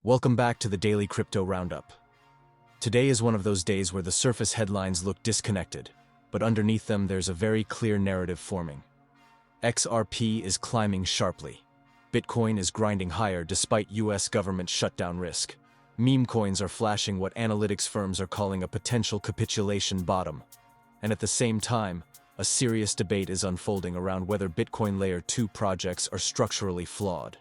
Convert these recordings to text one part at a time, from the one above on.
Welcome back to the Daily Crypto Roundup. Today is one of those days where the surface headlines look disconnected, but underneath them there's a very clear narrative forming. XRP is climbing sharply. Bitcoin is grinding higher despite US government shutdown risk. Meme coins are flashing what analytics firms are calling a potential capitulation bottom. And at the same time, a serious debate is unfolding around whether Bitcoin Layer 2 projects are structurally flawed.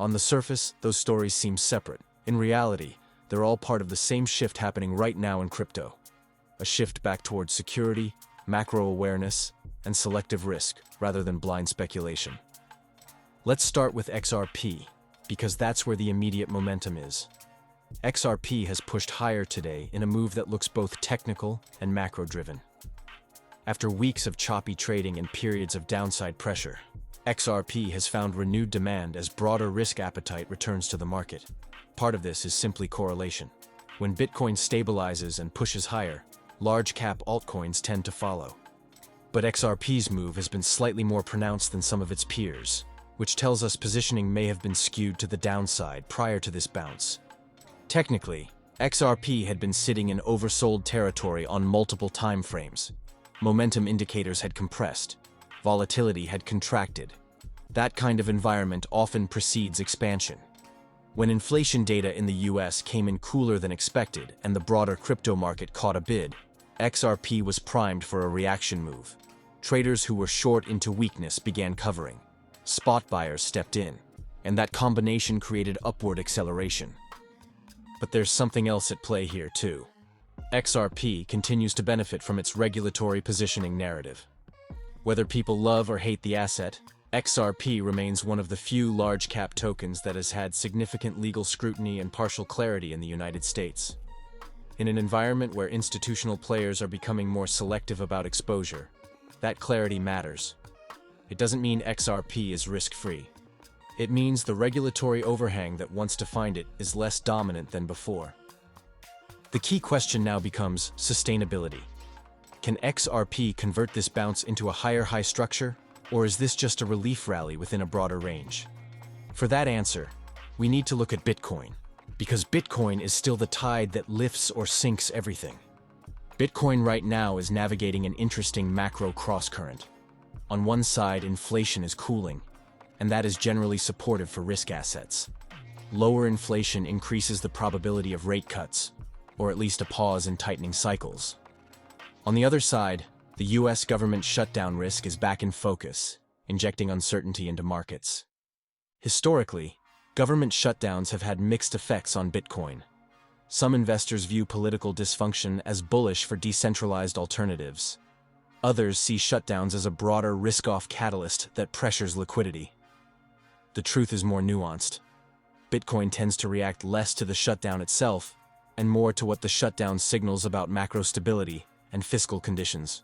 On the surface, those stories seem separate. In reality, they're all part of the same shift happening right now in crypto. A shift back towards security, macro awareness, and selective risk, rather than blind speculation. Let's start with XRP, because that's where the immediate momentum is. XRP has pushed higher today in a move that looks both technical and macro-driven. After weeks of choppy trading and periods of downside pressure, XRP has found renewed demand as broader risk appetite returns to the market. Part of this is simply correlation. When Bitcoin stabilizes and pushes higher, large-cap altcoins tend to follow. But XRP's move has been slightly more pronounced than some of its peers, which tells us positioning may have been skewed to the downside prior to this bounce. Technically, XRP had been sitting in oversold territory on multiple time frames. Momentum indicators had compressed. Volatility had contracted. That kind of environment often precedes expansion. When inflation data in the US came in cooler than expected and the broader crypto market caught a bid, XRP was primed for a reaction move. Traders who were short into weakness began covering. Spot buyers stepped in, and that combination created upward acceleration. But there's something else at play here too. XRP continues to benefit from its regulatory positioning narrative. Whether people love or hate the asset, XRP remains one of the few large-cap tokens that has had significant legal scrutiny and partial clarity in the United States. In an environment where institutional players are becoming more selective about exposure, that clarity matters. It doesn't mean XRP is risk-free. It means the regulatory overhang that once defined it is less dominant than before. The key question now becomes sustainability. Can XRP convert this bounce into a higher high structure, or is this just a relief rally within a broader range? For that answer, we need to look at Bitcoin, because Bitcoin is still the tide that lifts or sinks everything. Bitcoin right now is navigating an interesting macro crosscurrent. On one side, inflation is cooling, and that is generally supportive for risk assets. Lower inflation increases the probability of rate cuts, or at least a pause in tightening cycles. On the other side, the US government shutdown risk is back in focus, injecting uncertainty into markets. Historically, government shutdowns have had mixed effects on Bitcoin. Some investors view political dysfunction as bullish for decentralized alternatives. Others see shutdowns as a broader risk-off catalyst that pressures liquidity. The truth is more nuanced. Bitcoin tends to react less to the shutdown itself, and more to what the shutdown signals about macro stability and fiscal conditions.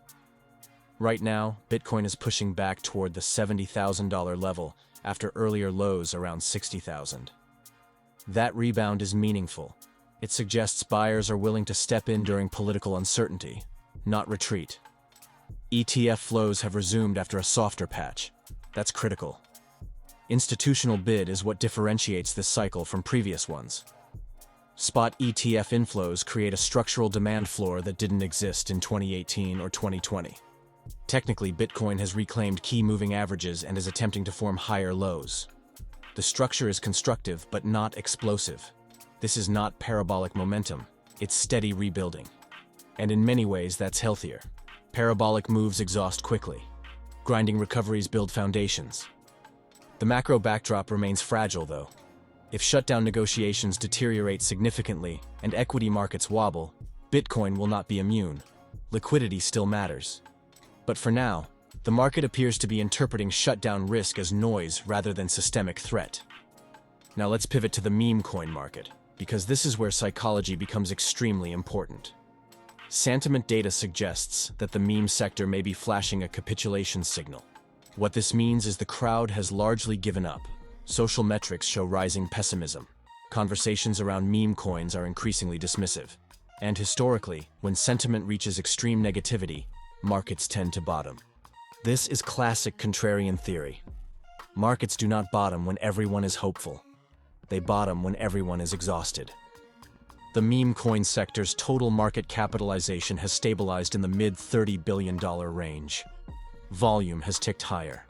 Right now, Bitcoin is pushing back toward the $70,000 level after earlier lows around $60,000. That rebound is meaningful. It suggests buyers are willing to step in during political uncertainty, not retreat. ETF flows have resumed after a softer patch. That's critical. Institutional bid is what differentiates this cycle from previous ones. Spot ETF inflows create a structural demand floor that didn't exist in 2018 or 2020. Technically, Bitcoin has reclaimed key moving averages and is attempting to form higher lows. The structure is constructive but not explosive. This is not parabolic momentum, it's steady rebuilding. And in many ways, that's healthier. Parabolic moves exhaust quickly. Grinding recoveries build foundations. The macro backdrop remains fragile, though. If shutdown negotiations deteriorate significantly and equity markets wobble, Bitcoin will not be immune. Liquidity still matters. But for now, the market appears to be interpreting shutdown risk as noise rather than systemic threat. Now let's pivot to the meme coin market, because this is where psychology becomes extremely important. Santiment data suggests that the meme sector may be flashing a capitulation signal. What this means is the crowd has largely given up. Social metrics show rising pessimism. Conversations around meme coins are increasingly dismissive. And historically, when sentiment reaches extreme negativity, markets tend to bottom. This is classic contrarian theory. Markets do not bottom when everyone is hopeful. They bottom when everyone is exhausted. The meme coin sector's total market capitalization has stabilized in the mid-$30 billion range. Volume has ticked higher.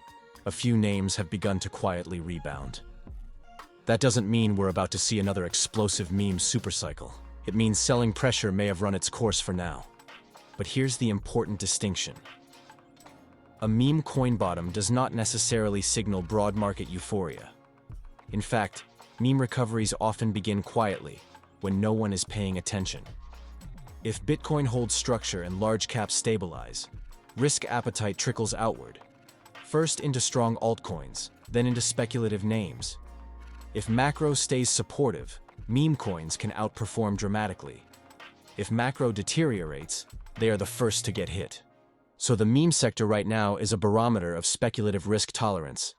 A few names have begun to quietly rebound. That doesn't mean we're about to see another explosive meme supercycle. It means selling pressure may have run its course for now. But here's the important distinction. A meme coin bottom does not necessarily signal broad market euphoria. In fact, meme recoveries often begin quietly, when no one is paying attention. If Bitcoin holds structure and large caps stabilize, risk appetite trickles outward, first into strong altcoins, then into speculative names. If macro stays supportive, meme coins can outperform dramatically. If macro deteriorates, they are the first to get hit. So the meme sector right now is a barometer of speculative risk tolerance.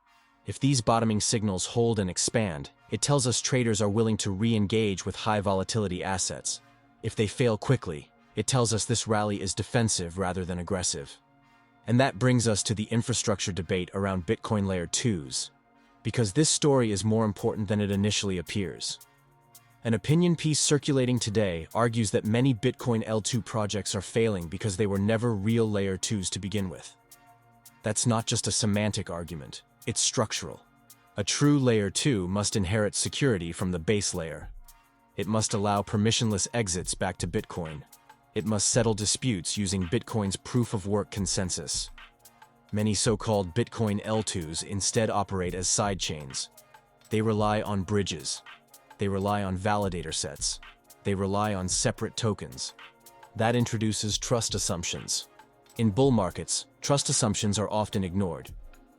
If these bottoming signals hold and expand, it tells us traders are willing to re-engage with high volatility assets. If they fail quickly, it tells us this rally is defensive rather than aggressive. And that brings us to the infrastructure debate around Bitcoin Layer 2s, because this story is more important than it initially appears. An opinion piece circulating today argues that many Bitcoin L2 projects are failing because they were never real Layer 2s to begin with. That's not just a semantic argument, it's structural. A true Layer 2 must inherit security from the base layer. It must allow permissionless exits back to Bitcoin. It must settle disputes using Bitcoin's proof-of-work consensus. Many so-called Bitcoin L2s instead operate as sidechains. They rely on bridges. They rely on validator sets. They rely on separate tokens. That introduces trust assumptions. In bull markets, trust assumptions are often ignored.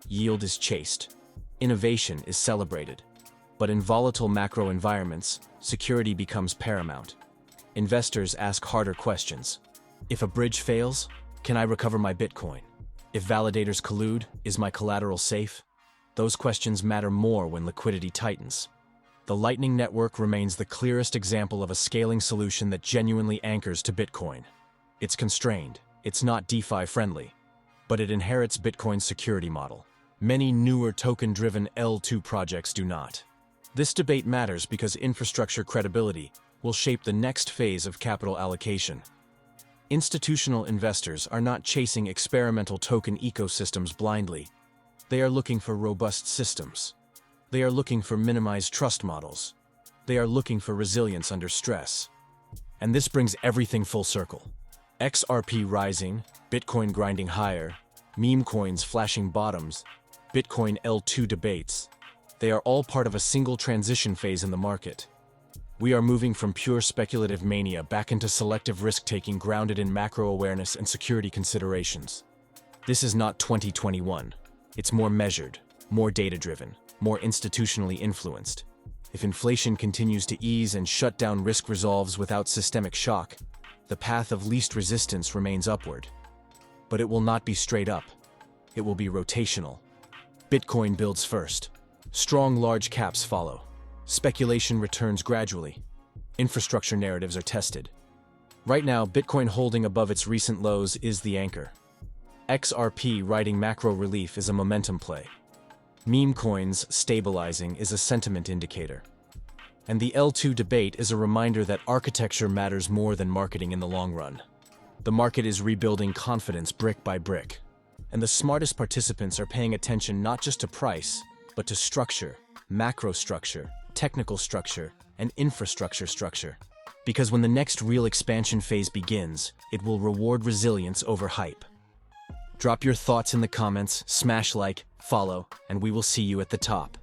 Yield is chased. Innovation is celebrated. But in volatile macro environments, security becomes paramount. Investors ask harder questions. If a bridge fails, can I recover my Bitcoin? If validators collude, is my collateral safe? Those questions matter more when liquidity tightens. The Lightning Network remains the clearest example of a scaling solution that genuinely anchors to Bitcoin. It's constrained, it's not DeFi-friendly, but it inherits Bitcoin's security model. Many newer token-driven L2 projects do not. This debate matters because infrastructure credibility will shape the next phase of capital allocation. Institutional investors are not chasing experimental token ecosystems blindly. They are looking for robust systems. They are looking for minimized trust models. They are looking for resilience under stress. And this brings everything full circle. XRP rising, Bitcoin grinding higher, meme coins flashing bottoms, Bitcoin L2 debates. They are all part of a single transition phase in the market. We are moving from pure speculative mania back into selective risk-taking grounded in macro awareness and security considerations. This is not 2021. It's more measured, more data-driven, more institutionally influenced. If inflation continues to ease and shutdown risk resolves without systemic shock, the path of least resistance remains upward. But it will not be straight up. It will be rotational. Bitcoin builds first. Strong large caps follow. Speculation returns gradually. Infrastructure narratives are tested. Right now, Bitcoin holding above its recent lows is the anchor. XRP riding macro relief is a momentum play. Meme coins stabilizing is a sentiment indicator. And the L2 debate is a reminder that architecture matters more than marketing in the long run. The market is rebuilding confidence brick by brick. And the smartest participants are paying attention not just to price, but to structure, macro structure, technical structure, and infrastructure structure. Because when the next real expansion phase begins, it will reward resilience over hype. Drop your thoughts in the comments, smash like, follow, and we will see you at the top.